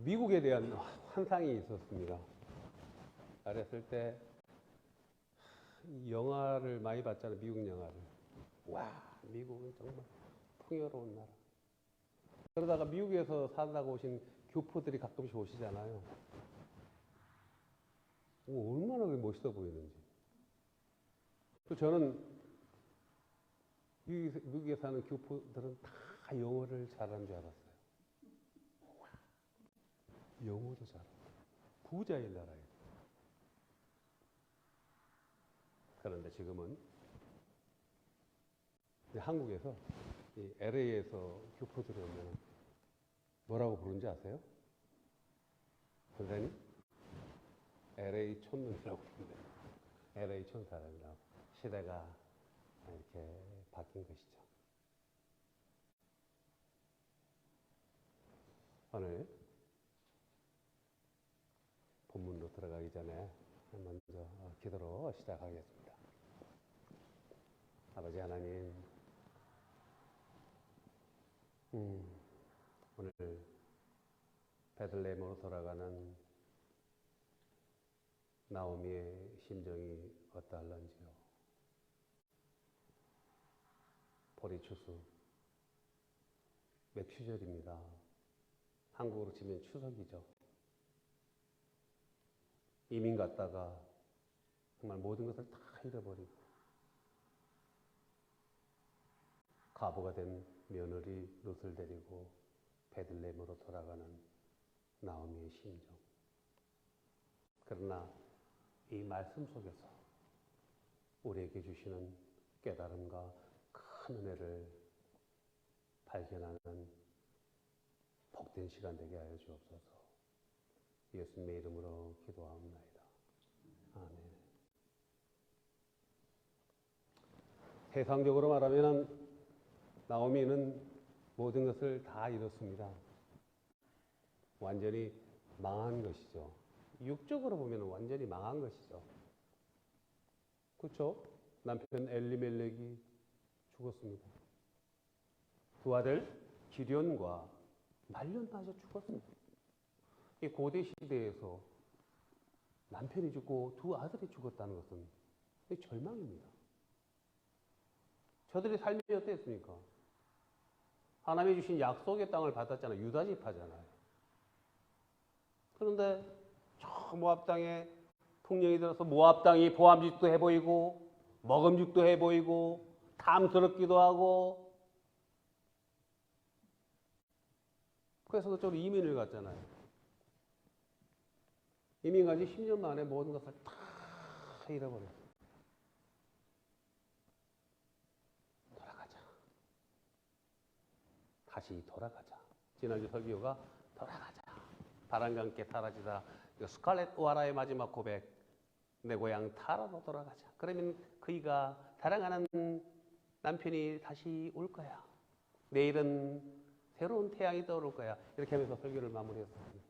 미국에 대한 환상이 있었습니다. 어렸을 때 영화를 많이 봤잖아요. 미국 영화를. 와, 미국은 정말 풍요로운 나라. 그러다가 미국에서 살다가 오신 교포들이 가끔씩 오시잖아요. 얼마나 멋있어 보이는지. 또 저는 미국에 사는 교포들은 다 영어를 잘하는 줄 알았어요. 영어도 잘하고 부자의 나라예요. 그런데 지금은 한국에서 LA에서 교포들이 오면 뭐라고 부르는지 아세요? 선생님? LA 촌놈이라고 부르는데 LA 촌 사람이라고. 시대가 이렇게 바뀐 것이죠. 오늘 본문으로 들어가기 전에 먼저 기도로 시작하겠습니다. 아버지 하나님, 오늘 베들레헴으로 돌아가는 나오미의 심정이 어떠할런지요. 보리 추수, 맥추절입니다. 한국으로 치면 추석이죠. 이민 갔다가 정말 모든 것을 다 잃어버리고 과부가 된 며느리 롯을 데리고 베들레헴으로 돌아가는 나오미의 심정. 그러나 이 말씀 속에서 우리에게 주시는 깨달음과 큰 은혜를 발견하는 복된 시간 되게 하여 주옵소서. 예수님의 이름으로 기도하옵나이다. 아멘. 세상적으로 말하면 나오미는 모든 것을 다 잃었습니다. 완전히 망한 것이죠. 육적으로 보면 완전히 망한 것이죠. 그렇죠? 남편 엘리멜렉이 죽었습니다. 두 아들 기럐과 말년마저 죽었습니다. 이 고대 시대에서 남편이 죽고 두 아들이 죽었다는 것은 절망입니다. 저들의 삶이 어땠습니까? 하나님이 주신 약속의 땅을 받았잖아요. 유다 지파잖아요. 그런데 저 모압 땅에 풍령이 들어서 모압 땅이 보암직도 해 보이고 먹음직도 해 보이고 탐스럽기도 하고, 그래서 그쪽으로 이민을 갔잖아요. 이민 간 지 10년 만에 모든 것을 다 잃어버렸어요. 돌아가자. 다시 돌아가자. 지난주 설교가 돌아가자. 바람과 함께 사라지다. 스칼렛 오하라의 마지막 고백. 내 고향 타라로 돌아가자. 그러면 그이가 사랑하는 남편이 다시 올 거야. 내일은 새로운 태양이 떠오를 거야. 이렇게 하면서 설교를 마무리했습니다.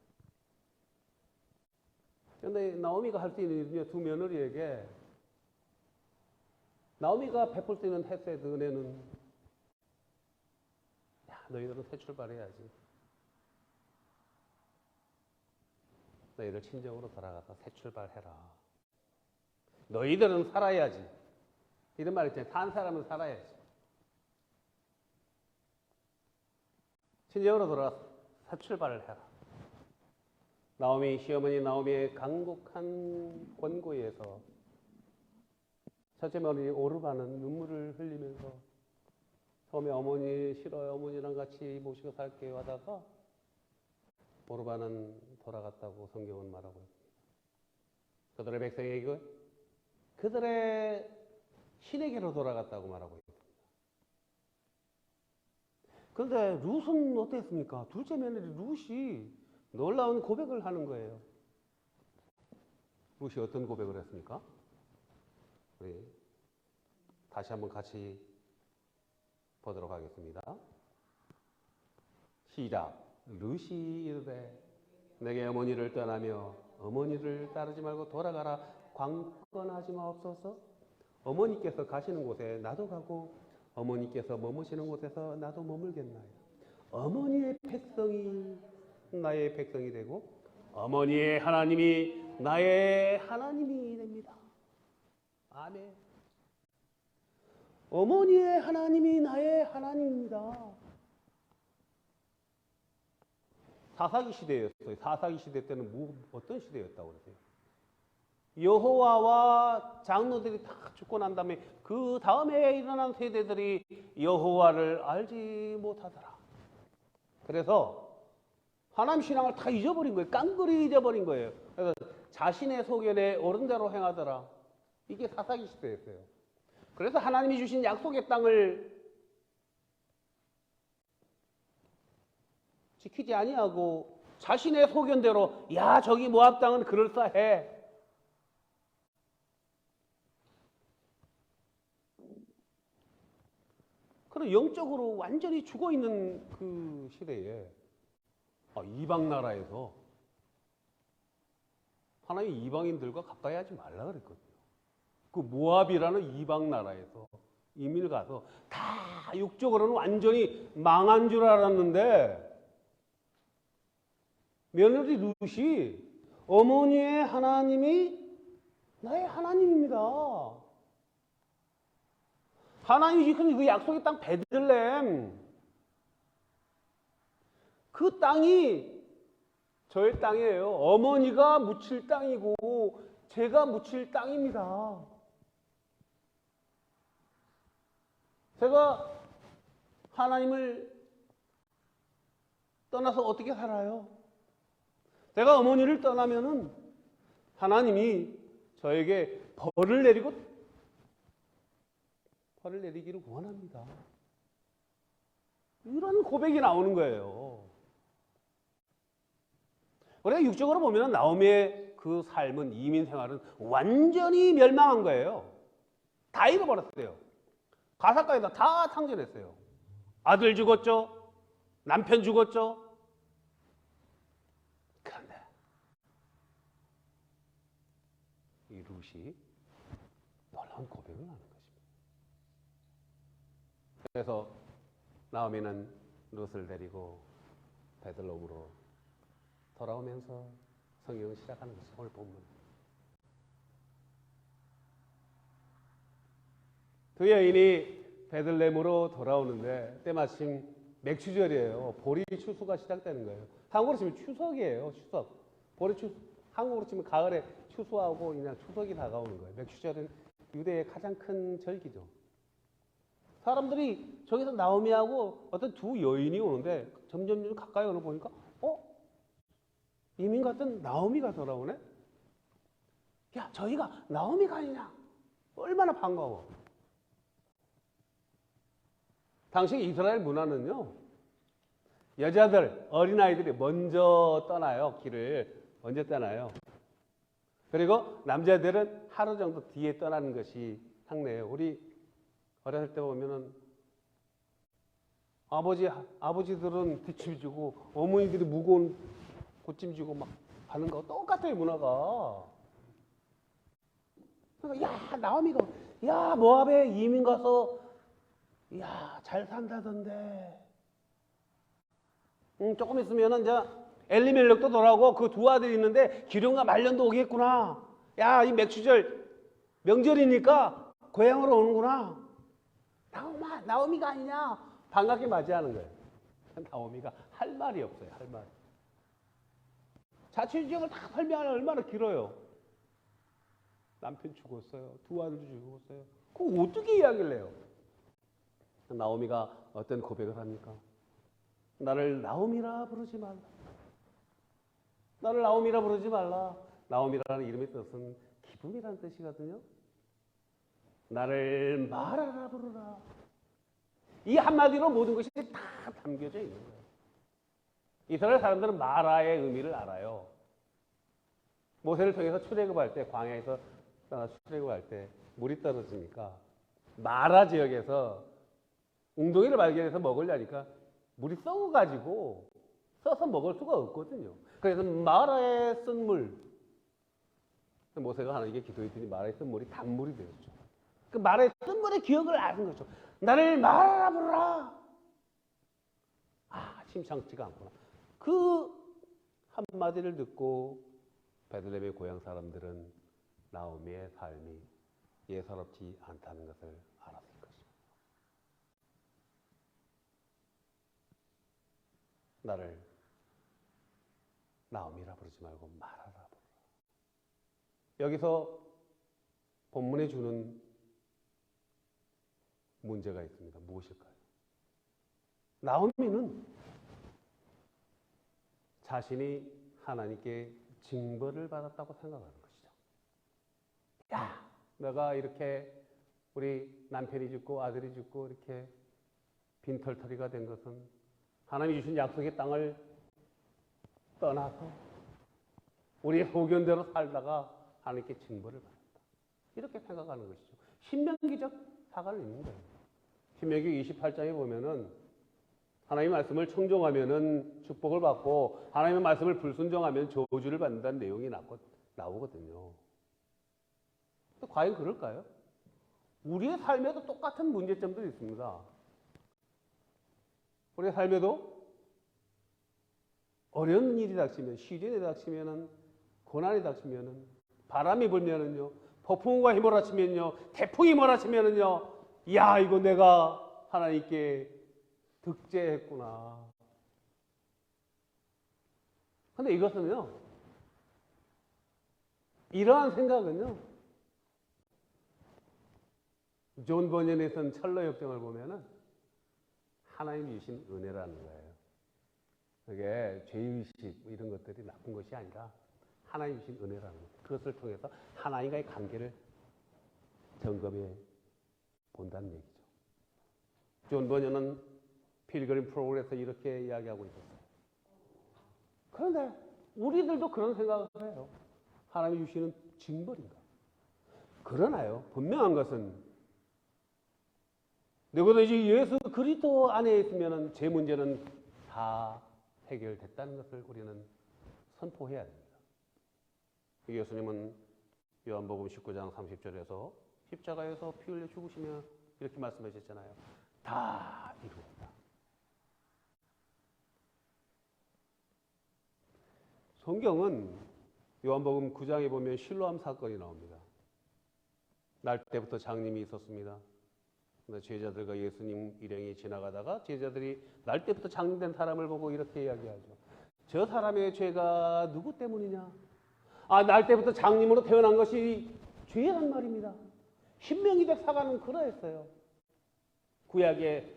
그런데 나오미가 할 수 있는 일은요, 두 며느리에게 나오미가 베풀 수 있는 헤세드 은혜는, 야, 너희들은 새 출발해야지. 너희들 친정으로 돌아가서 새 출발해라. 너희들은 살아야지. 이런 말 있잖아요. 산 사람은 살아야지. 친정으로 돌아가서 새 출발을 해라. 나오미, 시어머니 나오미의 간곡한 권고에서 첫째 며느리 오르바는 눈물을 흘리면서 처음에 어머니 싫어요. 어머니랑 같이 모시고 살게요 하다가 오르바는 돌아갔다고 성경은 말하고 있습니다. 그들의 백성에게 그들의 신에게로 돌아갔다고 말하고 있습니다. 그런데 룻은 어땠습니까? 둘째 며느리 룻이 놀라운 고백을 하는 거예요. 룻이 어떤 고백을 했습니까? 우리 다시 한번 같이 보도록 하겠습니다. 시작. 룻이 이르되 내게 어머니를 떠나며 어머니를 따르지 말고 돌아가라. 관건하지 마옵소서. 어머니께서 가시는 곳에 나도 가고 어머니께서 머무시는 곳에서 나도 머물겠나요. 어머니의 백성이 나의 백성이 되고 어머니의 하나님이 나의 하나님이 됩니다. 아멘. 어머니의 하나님이 나의 하나님입니다. 사사기 시대였어요. 사사기 시대 때는 어떤 시대였다고 그러세요? 여호와와 장로들이 다 죽고 난 다음에 그 다음에 일어난 세대들이 여호와를 알지 못하더라. 그래서 하나님 신앙을 다 잊어버린 거예요. 깡그리 잊어버린 거예요. 그래서 자신의 소견에 옳은 대로 행하더라. 이게 사사기 시대였어요. 그래서 하나님이 주신 약속의 땅을 지키지 아니하고 자신의 소견대로 야 저기 모압 땅은 그럴싸해. 그런 영적으로 완전히 죽어있는 그 시대에 이방 나라에서 하나님이 이방인들과 가까이 하지 말라 그랬거든요. 그 모압이라는 이방 나라에서 이민을 가서 다 육적으로는 완전히 망한 줄 알았는데 며느리 룻이 어머니의 하나님이 나의 하나님입니다. 하나님이 지킨 그 약속의 땅 베들레헴, 그 땅이 저의 땅이에요. 어머니가 묻힐 땅이고 제가 묻힐 땅입니다. 제가 하나님을 떠나서 어떻게 살아요? 제가 어머니를 떠나면은 하나님이 저에게 벌을 내리기를 원합니다. 이런 고백이 나오는 거예요. 우리가 육적으로 보면 나오미의 그 삶은, 이민 생활은 완전히 멸망한 거예요. 다 잃어버렸어요. 가사가에다 다 상전했어요. 아들 죽었죠. 남편 죽었죠. 그런데 이 룻이 놀라운 고백을 하는 것입니다. 그래서 나오미는 룻을 데리고 베들레헴으로 돌아오면서 성경을 시작하는 것이 오늘 본문. 두 여인이 베들레헴으로 돌아오는데 때마침 맥추절이에요. 보리 추수가 시작되는 거예요. 한국으로 치면 추석이에요. 추석. 한국으로 치면 가을에 추수하고 그냥 추석이 다가오는 거예요. 맥추절은 유대의 가장 큰 절기죠. 사람들이 저기서 나오미하고 어떤 두 여인이 오는데 점점 가까이 오는 보니까 이민 갔던 나오미가 돌아오네? 야, 저희가 나오미가 아니냐? 얼마나 반가워. 당시 이스라엘 문화는요, 여자들, 어린아이들이 먼저 떠나요. 길을 먼저 떠나요. 그리고 남자들은 하루 정도 뒤에 떠나는 것이 상례예요. 우리 어렸을 때 보면은 아버지들은 뒷짐지고 어머니들이 무거운 고짐지고 막 가는 거 똑같아요, 문화가. 그러니까 야, 나오미가 야, 모압에 이민 가서 야, 잘 산다던데. 조금 있으면은 이제 엘리멜렉도 돌아오고 그 두 아들이 있는데 기름과 말년도 오겠구나. 야, 이 맥추절 명절이니까 고향으로 오는구나. 나오미가 아니냐? 반갑게 맞이하는 거예요. 나오미가 할 말이 없어요. 할 말. 자취지역을 다 설명하면 얼마나 길어요. 남편 죽었어요. 두 아들도 죽었어요. 그거 어떻게 이야기를 해요? 나오미가 어떤 고백을 합니까? 나를 나오미라 부르지 말라. 나를 나오미라 부르지 말라. 나오미라는 이름의 뜻은 기쁨이라는 뜻이거든요. 나를 마라라 부르라. 이 한마디로 모든 것이 다 담겨져 있는 거예요. 이스라엘 사람들은 마라의 의미를 알아요. 모세를 통해서 출애굽할 때, 광야에서 출애굽할 때 물이 떨어지니까 마라 지역에서 웅덩이를 발견해서 먹으려니까 물이 썩어가지고 써서 먹을 수가 없거든요. 그래서 마라에 쓴 물, 모세가 하나님께 기도했더니 마라에 쓴 물이 단물이 되었죠. 그 마라에 쓴 물의 기억을 아는 거죠. 나를 마라라 부르라. 심상치가 않구나. 그 한마디를 듣고 베들레헴의 고향 사람들은 나오미의 삶이 예사롭지 않다는 것을 알았을 것입니다. 나를 나오미라 부르지 말고 마라라 부르라. 여기서 본문에 주는 문제가 있습니다. 무엇일까요? 나오미는 자신이 하나님께 징벌을 받았다고 생각하는 것이죠. 야, 내가 이렇게 우리 남편이 죽고 아들이 죽고 이렇게 빈털터리가 된 것은 하나님이 주신 약속의 땅을 떠나서 우리의 소견대로 살다가 하나님께 징벌을 받았다. 이렇게 생각하는 것이죠. 신명기적 사과를 있는 거예요. 신명기 28장에 보면은 하나님의 말씀을 청종하면은 축복을 받고 하나님의 말씀을 불순종하면 저주를 받는다는 내용이 나오거든요. 과연 그럴까요? 우리의 삶에도 똑같은 문제점들이 있습니다. 우리의 삶에도 어려운 일이 닥치면, 시련이 닥치면은, 고난이 닥치면은, 바람이 불면은요, 폭풍과 휘몰아치면요, 태풍이 몰아치면은요, 야, 이거 내가 하나님께 득죄했구나. 근데 이것은요, 이러한 생각은요, 존 버년에 쓴 철로 역정을 보면은 하나님이 주신 은혜라는 거예요. 그게 죄의식 이런 것들이 나쁜 것이 아니라 하나님이 주신 은혜라는 거예요. 그것을 통해서 하나님과의 관계를 점검해 본다는 얘기죠. 존 버년은 필그림 프로그램에서 이렇게 이야기하고 있었어요. 그런데 우리들도 그런 생각을 해요. 하나님이 주시는 징벌인가? 그러나요, 분명한 것은 누구든지 예수 그리스도 안에 있으면 제 문제는 다 해결됐다는 것을 우리는 선포해야 됩니다. 예수님은 요한복음 19장 30절에서 십자가에서 피 흘려 죽으시며 이렇게 말씀하셨잖아요. 다 이루었다. 성경은 요한복음 9장에 보면 실로암 사건이 나옵니다. 날 때부터 장님이 있었습니다. 제자들과 예수님 일행이 지나가다가 제자들이 날 때부터 장님된 사람을 보고 이렇게 이야기하죠. 저 사람의 죄가 누구 때문이냐? 아, 날 때부터 장님으로 태어난 것이 죄란 말입니다. 신명기적 사과는 그러했어요. 구약의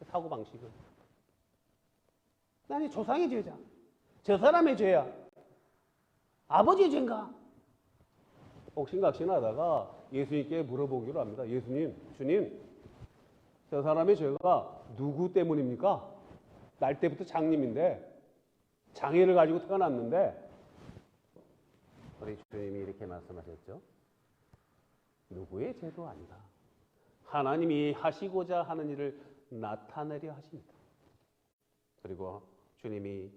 사고방식은. 아니, 조상의 죄자. 저 사람의 죄야. 아버지의 죄인가? 옥신각신하다가 예수님께 물어보기로 합니다. 예수님, 주님, 저 사람의 죄가 누구 때문입니까? 날 때부터 장님인데 장애를 가지고 태어났는데 우리 주님이 이렇게 말씀하셨죠. 누구의 죄도 아니다. 하나님이 하시고자 하는 일을 나타내려 하십니다. 그리고 주님이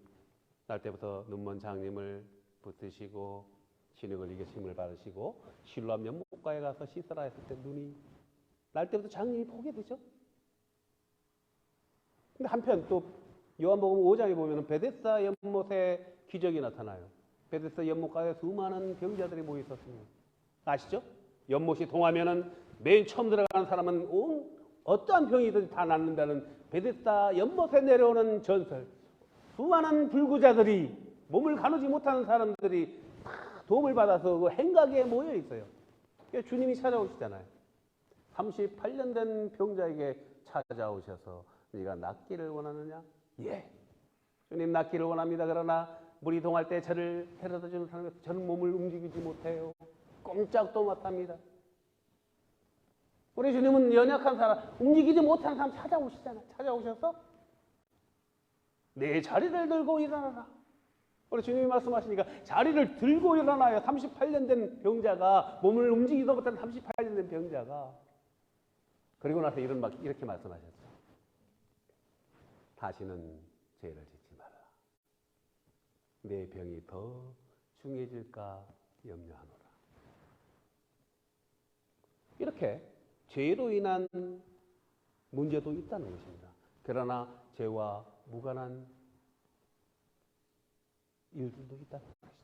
날 때부터 눈먼 장님을 붙드시고 신흙을 이겨 힘을 받으시고 실로암 연못가에 가서 씻으라 했을 때 눈이 날 때부터 장님이 보게 되죠. 근데 한편 또 요한복음 5장에 보면 베데스다 연못에 기적이 나타나요. 베데스다 연못가에 수많은 병자들이 모여 있었습니다. 아시죠? 연못이 동하면은 맨 처음 들어가는 사람은 어떠한 병이든 다 낫는다는 베데스다 연못에 내려오는 전설. 수많은 불구자들이 몸을 가누지 못하는 사람들이 도움을 받아서 그 행각에 모여 있어요. 주님이 찾아오시잖아요. 38년 된 병자에게 찾아오셔서 네가 낫기를 원하느냐? 예. 주님 낫기를 원합니다. 그러나 물이 동할 때 저를 데려다 주는 사람이 저는 몸을 움직이지 못해요. 꼼짝도 못합니다. 우리 주님은 연약한 사람, 움직이지 못하는 사람 찾아오시잖아요. 찾아오셔서 내 자리를 들고 일어나라. 우리 주님이 말씀하시니까 자리를 들고 일어나요. 38년 된 병자가, 몸을 움직이지도 못하는 38년 된 병자가. 그리고 나서 이렇게 말씀하셨죠. 다시는 죄를 짓지 말라. 내 병이 더 중해질까 염려하노라. 이렇게 죄로 인한 문제도 있다는 것입니다. 그러나 죄와 무관한 일들도 있다는 것이죠.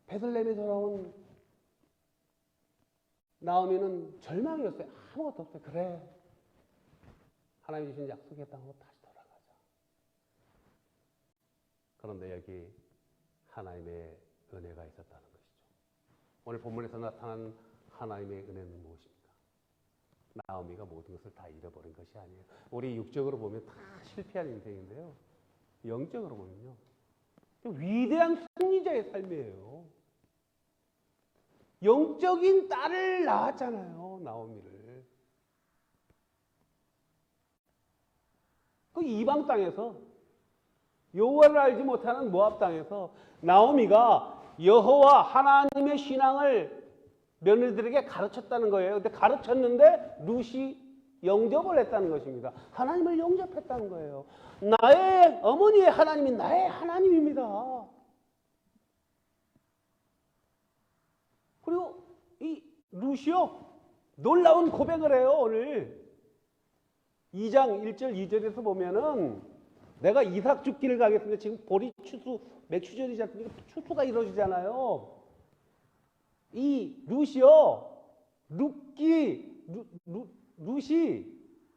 베들레헴에 돌아온 나오미는 절망이었어요. 아무것도 없어요. 그래, 하나님 주신 약속의 땅으로 다시 돌아가자. 그런데 여기 하나님의 은혜가 있었다는 것이죠. 오늘 본문에서 나타난 하나님의 은혜는 무엇입니까? 나오미가 모든 것을 다 잃어버린 것이 아니에요. 우리 육적으로 보면 다 실패한 인생인데요, 영적으로 보면요, 위대한 승리자의 삶이에요. 영적인 딸을 낳았잖아요, 나오미를. 그 이방 땅에서, 여호와를 알지 못하는 모압 땅에서 나오미가 여호와 하나님의 신앙을 며느리들에게 가르쳤다는 거예요. 근데 가르쳤는데 룻이 영접을 했다는 것입니다. 하나님을 영접했다는 거예요. 나의 어머니의 하나님이 나의 하나님입니다. 그리고 이 룻이요, 놀라운 고백을 해요. 오늘 2장 1절 2절에서 보면은 내가 이삭 죽기를 가겠습니다. 지금 보리 추수, 맥추절이지 않습니까? 추수가 이루어지잖아요. 이 룻이요, 룻이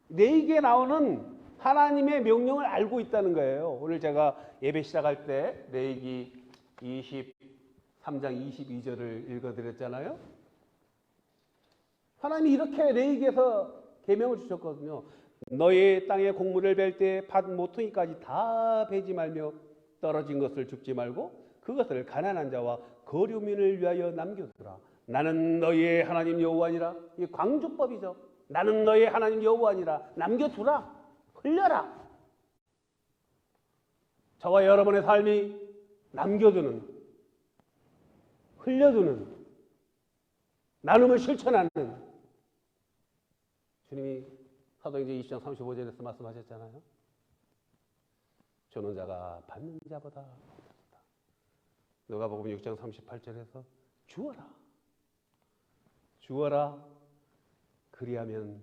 레위기에 나오는 하나님의 명령을 알고 있다는 거예요. 오늘 제가 예배 시작할 때 레위기 23장 22절을 읽어드렸잖아요. 하나님이 이렇게 레위기에서 계명을 주셨거든요. 너의 땅에 곡물을 벨 때 밭 모퉁이까지 다 베지 말며 떨어진 것을 줍지 말고 그것을 가난한 자와 거류민을 위하여 남겨두라. 나는 너의 하나님 여호와니라. 이 광주법이죠. 나는 너의 하나님 여호와니라. 남겨두라. 흘려라. 저와 여러분의 삶이 남겨두는, 흘려두는, 나눔을 실천하는, 주님이 사도행전 20장 35절에서 말씀하셨잖아요. 주는 자가 받는 자보다 복되다. 누가복음 6장 38절에서 주어라. 주어라. 그리하면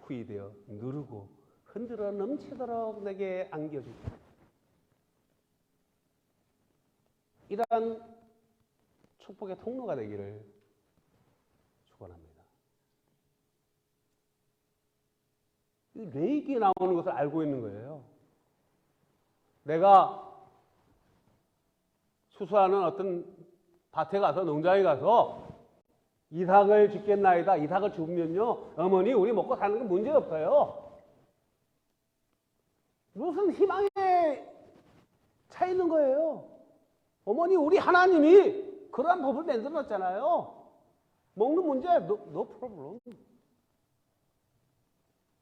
후히 되어 누르고 흔들어 넘치도록 내게 안겨주라. 이러한 축복의 통로가 되기를 축원합니다. 이 레위기에 나오는 것을 알고 있는 거예요. 내가 수수하는 어떤 밭에 가서, 농장에 가서 이삭을 짓겠나이다. 이삭을 주면요, 어머니 우리 먹고 사는 건 문제 없어요. 무슨 희망에 차 있는 거예요. 어머니 우리 하나님이 그러한 법을 만들었잖아요. 먹는 문제 no problem.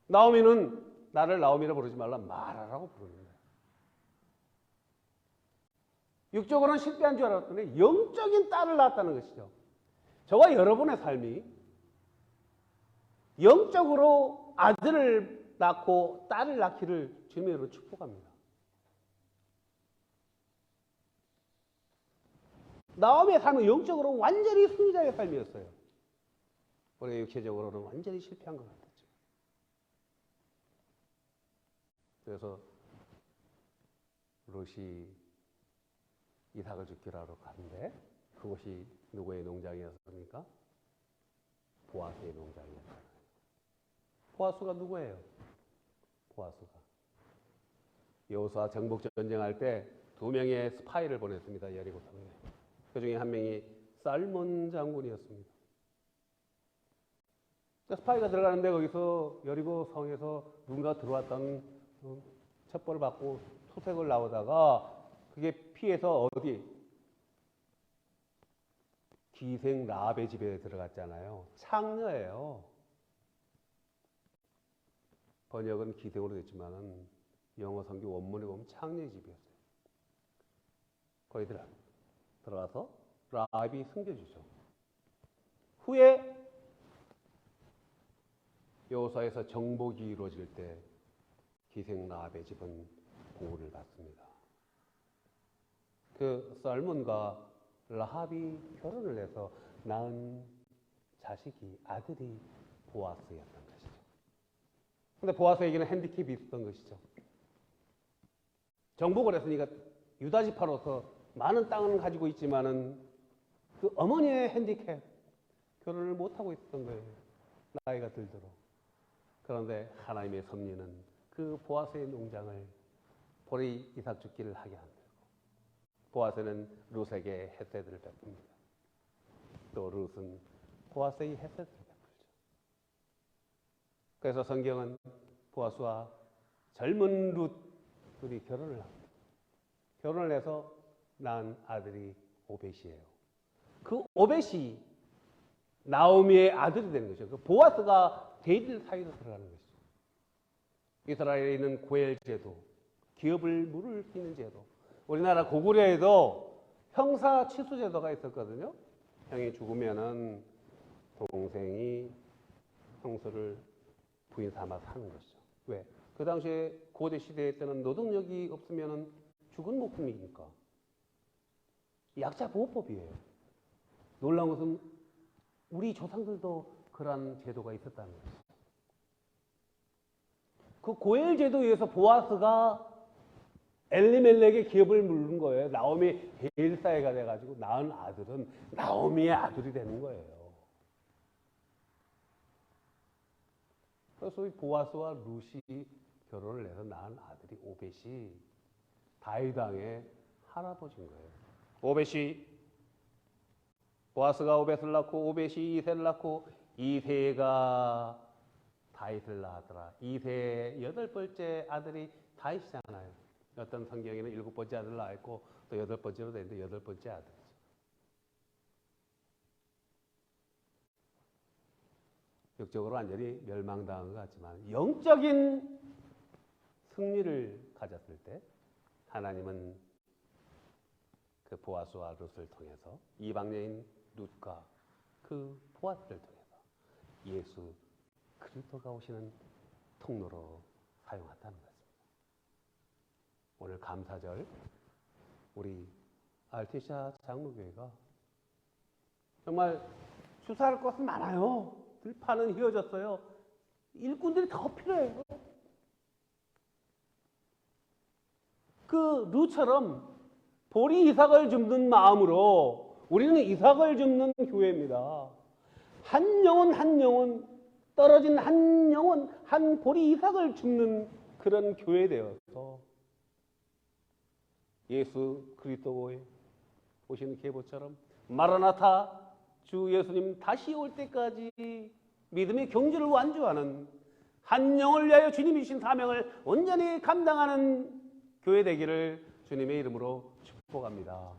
나오미는 나를 나오미라 부르지 말라, 마라라고 부르는 거예요. 육적으로는 실패한 줄 알았더니 영적인 딸을 낳았다는 것이죠. 저와 여러분의 삶이 영적으로 아들을 낳고 딸을 낳기를 주님으로 축복합니다. 나오미의 삶은 영적으로 완전히 승리자의 삶이었어요. 우리가 육체적으로는 완전히 실패한 것 같았죠. 그래서 롯이 이삭을 죽기로 가는데 그곳이 누구의 농장이었습니까? 보아스의 농장이었잖아요. 보아스가 누구예요? 보아스가 여호수아 정복 전쟁할 때 2명의 스파이를 보냈습니다. 여리고 성에. 그 중에 한 명이 살몬 장군이었습니다. 스파이가 들어가는데 거기서 여리고 성에서 누군가 들어왔던 첩보를 받고 토색을 나오다가 그게 피해서 어디? 기생 라합의 집에 들어갔잖아요. 창녀예요. 번역은 기생으로 됐지만은 영어 성경 원문에 보면 창녀의 집이었어요. 거기 들어가서 라합이 숨겨주죠. 후에 여호수아에서 정복이 이루어질 때 기생 라합의 집은 보호를 받습니다. 그 살몬과 라합이 결혼을 해서 낳은 자식이, 아들이 보아스였던 것이죠. 근데 보아스에게는 핸디캡이 있었던 것이죠. 정복을 했으니까 유다지파로서 많은 땅은 가지고 있지만은 그 어머니의 핸디캡, 결혼을 못하고 있었던 거예요. 나이가 들도록. 그런데 하나님의 섭리는 그 보아스의 농장을 보리 이삭 죽기를 하게 만들고, 보아스는 룻에게 햇새들을 베풉니다. 또 룻은 보아스의 햇새들을 베풀죠. 그래서 성경은 보아스와 젊은 룻 둘이 결혼을 합니다. 결혼을 해서 낳은 아들이 오벳이에요. 그 오벳이 나오미의 아들이 되는 거죠. 그 보아스가 대들 사이로 들어가는 것이죠. 이스라엘에 있는 고엘 제도, 기업을 물을 수 있는 제도. 우리나라 고구려에도 형사 취수 제도가 있었거든요. 형이 죽으면은 동생이 형수를 부인 삼아서 하는 것이죠. 왜? 그 당시에 고대 시대 때는 노동력이 없으면은 죽은 목숨이니까. 약자 보호법이에요. 놀라운 것은 우리 조상들도 그러한 제도가 있었다는 거죠. 그 고엘 제도에 의해서 보아스가 엘리멜렉의 기업을 물는 거예요. 나오미 헬사이가 돼가지고 낳은 아들은 나오미의 아들이 되는 거예요. 그래서 이 보아스와 룻이 결혼을 해서 낳은 아들이 오벳이 다윗 왕의 할아버지인 거예요. 오벳이 보아스가 오벳을 낳고 오벳이 이새를 낳고 이새가 다윗을 낳았더라. 이새의 8번째 아들이 다윗이잖아요. 어떤 성경에는 7번째 아들 낳았고 또 8번째로 되는데 8번째 아들이죠. 역적으로 완전히 멸망당한 것 같지만 영적인 승리를 가졌을 때 하나님은 그 보아스와 룻을 통해서 이방여인 룻과 그 보아스를 통해서 예수 그리스도가 오시는 통로로 사용했다는 것입니다. 오늘 감사절 우리 알테시아 장로교회가 정말 주사할 것은 많아요. 들판은 휘어졌어요. 일꾼들이 더 필요해요. 그 룻처럼 보리 이삭을 줍는 마음으로 우리는 이삭을 줍는 교회입니다. 한 영혼 한 영혼 떨어진 한 영혼 한 보리 이삭을 줍는 그런 교회 되어서 예수 그리스도의 오시는 계보처럼 마라나타 주 예수님 다시 올 때까지 믿음의 경주를 완주하는 한 영을 위하여 주님이 주신 사명을 온전히 감당하는 교회 되기를 주님의 이름으로 축복합니다.